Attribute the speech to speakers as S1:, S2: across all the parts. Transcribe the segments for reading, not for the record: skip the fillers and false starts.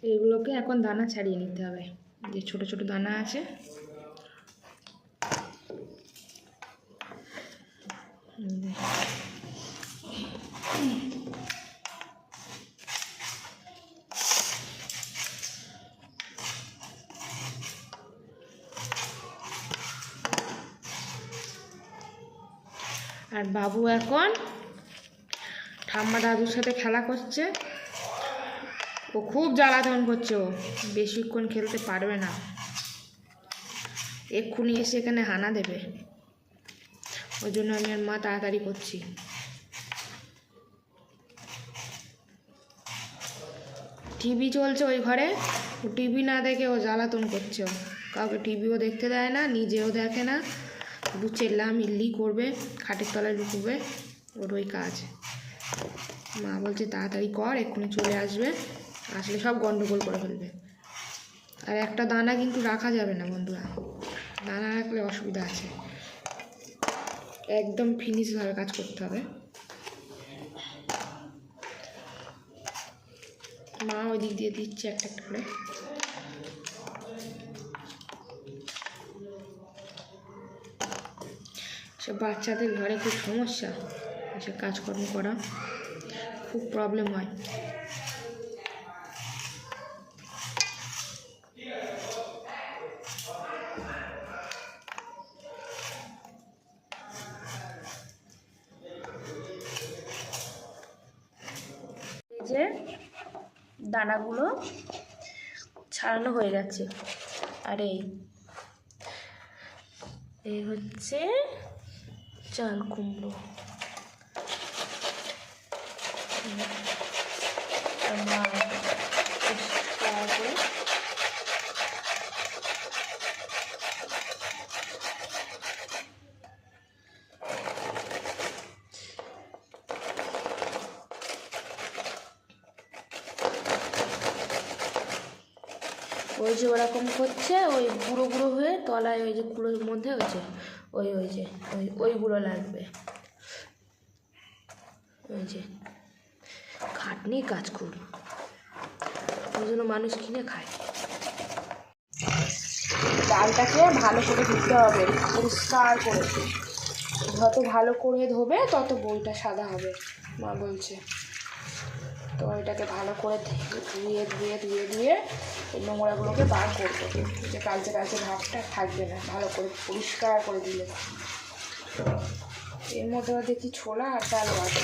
S1: এইগুলোকে এখন দানা ছাড়িয়ে নিতে হবে, যে ছোট ছোট দানা আছে। আর বাবু এখন ঠাম্মা দাদুর সাথে খেলা করছে। ও খুব জ্বালাতন করছে, ও বেশিক্ষণ খেলতে পারবে না, এক্ষুনি এসে এখানে হানা দেবে। ওই জন্য আমি আর মা তাড়াতাড়ি করছি। টিভি চলছে ওই ঘরে, ও টিভি না দেখে ও জ্বালাতন করছে। ও কাউকে টিভিও দেখতে দেয় না, নিজেও দেখে না, শুধু চেল্লামিল্লি করবে, খাটের তলায় লুকবে, ওর ওই কাজ। মা বলছে তাড়াতাড়ি কর, এক্ষুনি চলে আসবে, আসলে সব গন্ডগোল করে ফেলবে। আর একটা দানা কিন্তু রাখা যাবে না বন্ধুরা, দানা রাখলে অসুবিধা আছে, একদম ফিনিশভাবে কাজ করতে হবে। মা ওই দিক দিয়ে দিচ্ছে একটা একটা করে। সব বাচ্চাদের ঘরে খুব সমস্যা, এসব কাজকর্ম করা খুব প্রবলেম হয়। এই যে দানাগুলো ছাড়ানো হয়ে গেছে, আর এই হচ্ছে চাল কুমড়ো। ওই যে ওরকম করছে, ওই গুঁড়ো গুঁড়ো হয়ে তলায় ওই যে কুড়োর মধ্যে হয়েছে, ওইগুলো লাগবে। ওই যে খাটনি কাজ করি, ওই জন্য মানুষ কিনে খায়। ডালটাকে ভালো করে ধুতে হবে, পরিষ্কার করে। যত ভালো করে ধোবে তত বইটা সাদা হবে, মা বলছে। তো এটাকে ভালো করে ধুয়ে ধুয়ে ধুয়ে ধুয়ে এই নোংরাগুলোকে বার করবো, যে কালচে কালচে ভাবটা থাকবে না, ভালো করে পরিষ্কার করে দিলে। এর মধ্যে দেখি ছোলা আর ডাল আছে।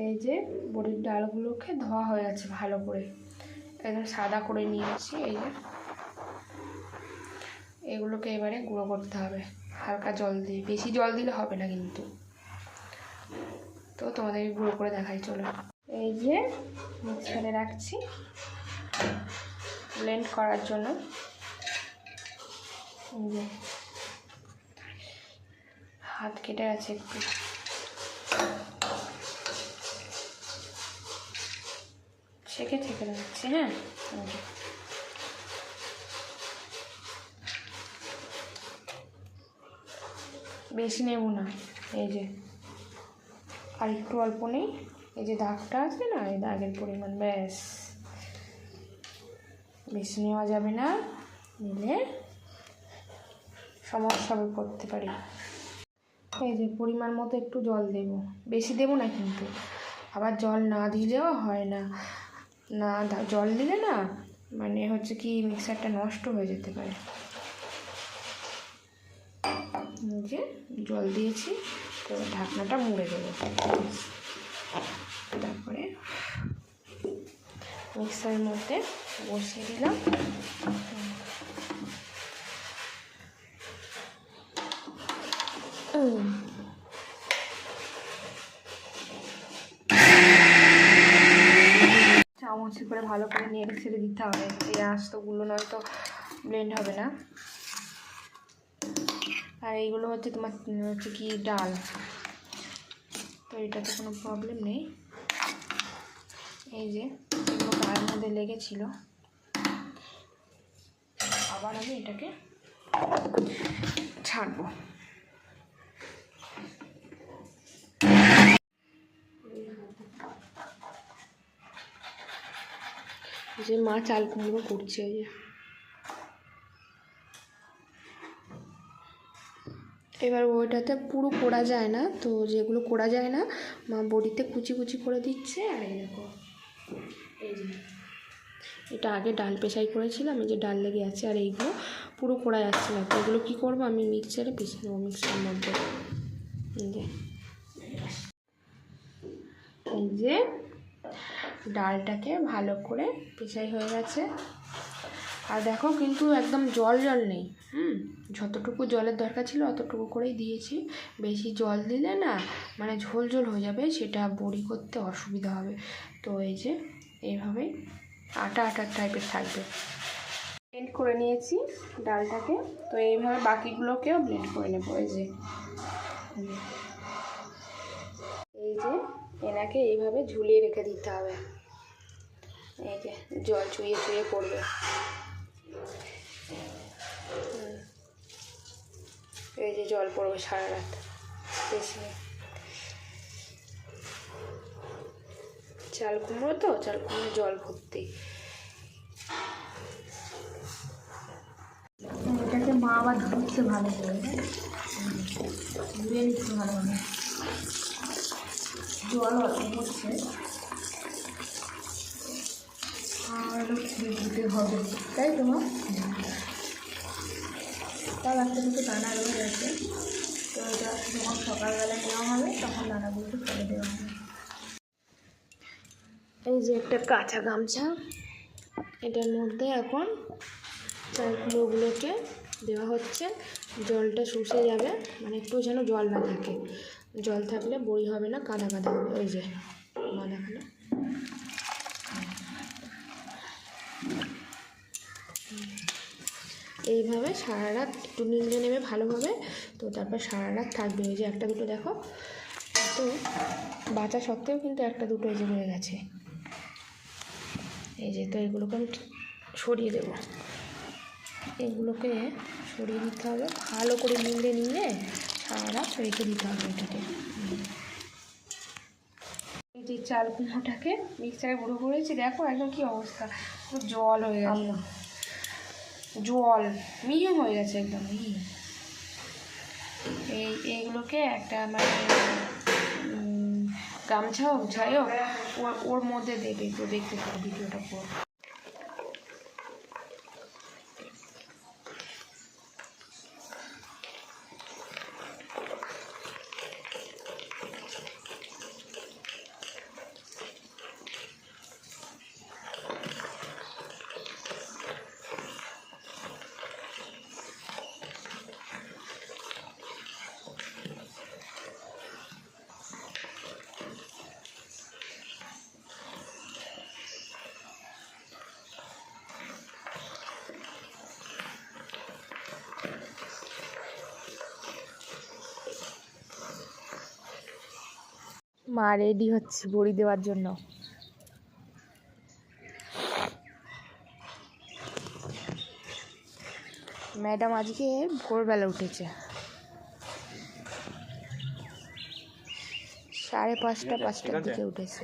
S1: এই যে বড়ির ডালগুলোকে ধোয়া হয়ে গেছে ভালো করে, একদম সাদা করে নিয়েছি। এই যে এগুলোকে এবারে গুঁড়ো করতে হবে হালকা জল দিয়ে, বেশি জল দিলে হবে না কিন্তু। তো তোমাদেরকে গুঁড়ো করে দেখাই, চলো। এই যে মিক্সারে রাখছি ব্লেন্ড করার জন্য। এই যে হাত কেটে আছে একটু, ছেঁকে ছেঁকে রাখছি। হ্যাঁ, বেশি নেব না, এই যে আর একটু অল্প নেই। এই যে দাগটা আছে না, এই দাগের পরিমাণ, ব্যাস। বেশি নেওয়া যাবে না, নিলে সমস্যা করতে পারি। এই যে পরিমাণ মতো একটু জল দেব, বেশি দেব না কিন্তু, আবার জল না দিলেও হয় না। না জল দিলে না মানে হচ্ছে কি মিক্সারটা নষ্ট হয়ে যেতে পারে। যে জল দিয়েছি, তো ঢাকনাটা মুড়ে দেবো। তারপরে মিক্সারের মধ্যে বসিয়ে দিলাম। চামচে করে ভালো করে নেড়ে ছেড়ে দিতে হবে, এই আস্তগুলো নয়তো ব্লেন্ড হবে না। আর এইগুলো হচ্ছে তোমার হচ্ছে কি ডাল, তো এটাতে কোনো প্রবলেম নেই। এই যে এগুলো গায়ের মধ্যে লেগেছিল। আবার আমি এটাকে ছাড়বো। যে মা চাল কুমড়ো করছে, এই যে এবার ওইটাতে পুরো কোড়া যায় না, তো যেগুলো কোড়া যায় না মা বড়িতে কুচি কুচি করে দিচ্ছে। আর এই দেখো, এই যে এটা আগে ডাল পেশাই করেছিলাম, এই যে ডাল লেগে আছে, আর এইগুলো পুরো কোড়া যাচ্ছে না। তো এগুলো কী করবো, আমি মিক্সারে পিষে নেবো, মিক্সারের মধ্যে। এই যে ডালটাকে ভালো করে পেশাই হয়ে গেছে। আর দেখো কিন্তু একদম জল জল নেই, যতটুকু জলের দরকার ছিল অতটুকু করেই দিয়েছি। বেশি জল দিলে না মানে ঝোল ঝোল হয়ে যাবে, সেটা বড়ি করতে অসুবিধা হবে। তো এই যে এইভাবেই আটা আটা টাইপের থাকবে। ব্লেন্ড করে নিয়েছি ডালটাকে, তো এইভাবে বাকিগুলোকেও ব্লেন্ড করে নেবো। এই যে এনাকে এইভাবে ঝুলিয়ে রেখে দিতে হবে। এই যে জল চুইয়ে চুইয়ে পড়বে। এই যে জল পড়বে সারা রাত, বেশি চাল কুমড়ো তো, চাল কুমড়ো জল ভর্তি।
S2: এটাকে মা আবার ধুচ্ছে ভালো করে, ধুয়ে নিচ্ছে ভালোভাবে, জল অল্প হচ্ছে আর ধুতে হবে, তাই তো মা? তাও একটা দুটো দানা রয়ে গেছে, তো এটা যখন সকালবেলা নেওয়া হবে তখন দানাগুলোকে ফেলে দেওয়া হবে।
S1: এই যে একটা কাঁচা গামছা, এটার মধ্যে এখন চাল কুমড়োগুলোকে দেওয়া হচ্ছে। জলটা শুষে যাবে, মানে একটু যেন জল না থাকে, জল থাকলে বড়ি হবে না, কাদা কাদা হবে। ওই যে বাঁধাখানা এইভাবে সারা রাত একটু নিংড়ে নেবে ভালোভাবে, তো তারপর সারা রাত থাকবে। এই যে একটা দুটো দেখো, তো বাঁচা সত্ত্বেও কিন্তু একটা দুটো এই যে হয়ে গেছে। এই যে তো এগুলোকে আমি সরিয়ে দেবো, এগুলোকে সরিয়ে দিতে হবে ভালো করে, নিংড়ে নিংড়ে সারা রাত রেখে দিতে হবে এটাকে। এই যে চাল কুমড়োটাকে মিক্সারে গুঁড়ো করেছি, দেখো একদম কি অবস্থা, পুরো জল হয়ে গেল, জল মিহি হয়ে গেছে একদম মিহি। এইগুলোকে একটা মানে গামছা হোক যাই হোক ওর মধ্যে দেবে, তো দেখতে পাবো ভিডিওটা পর। মা রেডি হচ্ছে বড়ি দেওয়ার জন্য। ম্যাডাম আজকে ভোরবেলা উঠেছে, 5:30-5টার দিকে উঠেছে।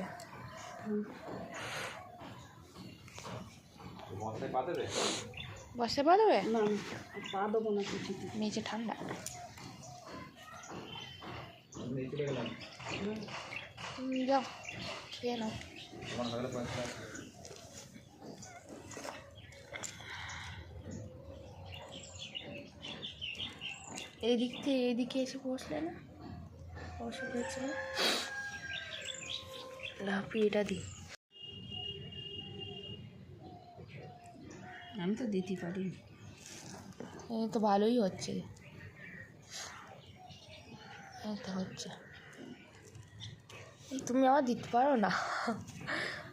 S1: বসতে পা দেবে না, পা দেবো না, নিচে ঠান্ডা। যাও খেয়ে নাও। এইদিক থেকে এইদিকে এসে বসলে না, অসুবিধা হচ্ছে না। লাফিয়ে দিই, আমি তো দিতে পারি, এই তো ভালোই হচ্ছে, এই তো হচ্ছে। তুমি আবার দিতে পারো না,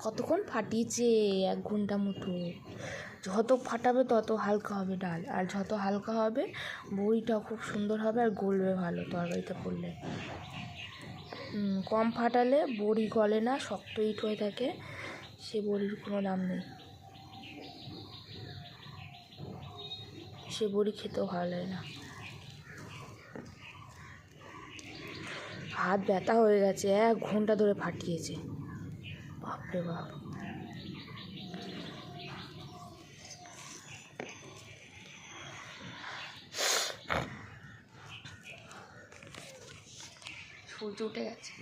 S1: কতক্ষণ ফাটিয়েছে, 1 ঘন্টা মতো। যত ফাটাবে তত হালকা হবে ডাল, আর যত হালকা হবে বড়িটাও খুব সুন্দর হবে আর গলবে ভালো তরকারিতে পড়লে। কম ফাটালে বড়ি গলে না, শক্ত ইট হয়ে থাকে, সে বড়ির কোনো দাম নেই। সে বড়ি খেতেও ভালো লাগে না। হাত ব্যথা হয়ে গেছে, 1 ঘন্টা ধরে ফাটিয়েছে, বাপরে বাপ। সূর্য উঠে গেছে।